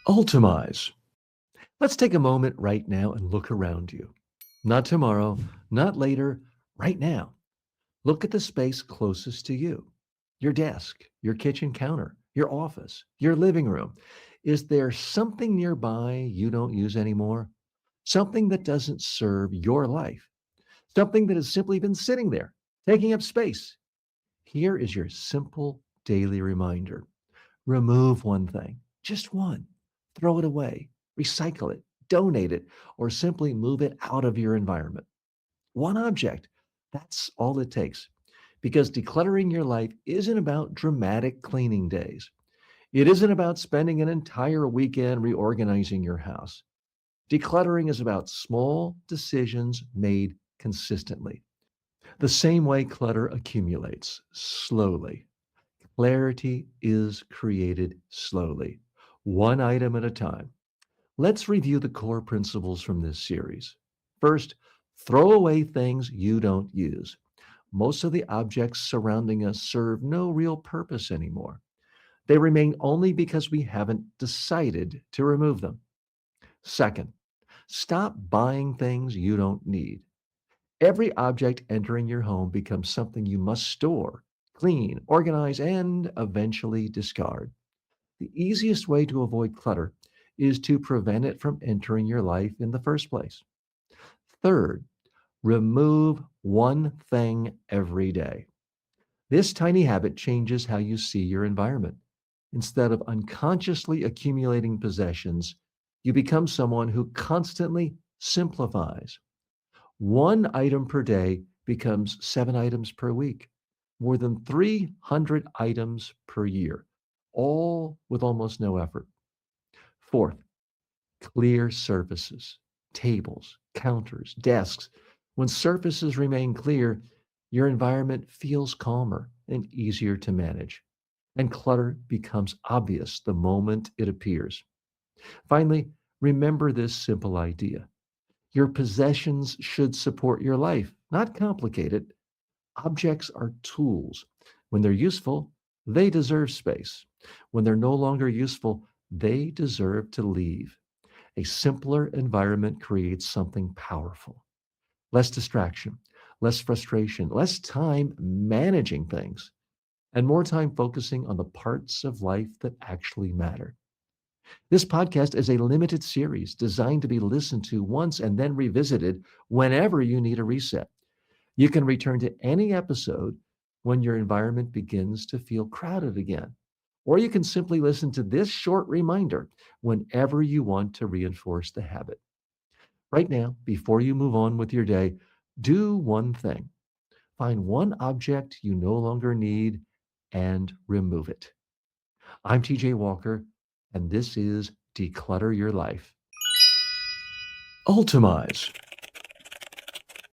Ultimize. Let's take a moment right now and look around you. Not tomorrow, not later, right now. Look at the space closest to you, your desk, your kitchen counter, your office, your living room. Is there something nearby you don't use anymore? Something that doesn't serve your life? Something that has simply been sitting there, taking up space? Here is your simple daily reminder. Remove one thing, just one. Throw it away, recycle it, donate it, or simply move it out of your environment. One object, that's all it takes. Because decluttering your life isn't about dramatic cleaning days. It isn't about spending an entire weekend reorganizing your house. Decluttering is about small decisions made consistently. The same way clutter accumulates, slowly. Clarity is created slowly, one item at a time. Let's review the core principles from this series. First, throw away things you don't use. Most of the objects surrounding us serve no real purpose anymore. They remain only because we haven't decided to remove them. Second, stop buying things you don't need. Every object entering your home becomes something you must store, clean, organize, and eventually discard. The easiest way to avoid clutter is to prevent it from entering your life in the first place. Third, remove one thing every day. This tiny habit changes how you see your environment. Instead of unconsciously accumulating possessions, you become someone who constantly simplifies. One item per day becomes 7 items per week, more than 300 items per year, all with almost no effort. Fourth, clear surfaces, tables, counters, desks. When surfaces remain clear, your environment feels calmer and easier to manage, and clutter becomes obvious the moment it appears. Finally, remember this simple idea. Your possessions should support your life, not complicate it. Objects are tools. When they're useful, they deserve space. When they're no longer useful, they deserve to leave. A simpler environment creates something powerful. Less distraction, less frustration, less time managing things, and more time focusing on the parts of life that actually matter. This podcast is a limited series designed to be listened to once and then revisited whenever you need a reset. You can return to any episode when your environment begins to feel crowded again. Or you can simply listen to this short reminder whenever you want to reinforce the habit. Right now, before you move on with your day, do one thing. Find one object you no longer need and remove it. I'm TJ Walker, and this is Declutter Your Life. Ultimize.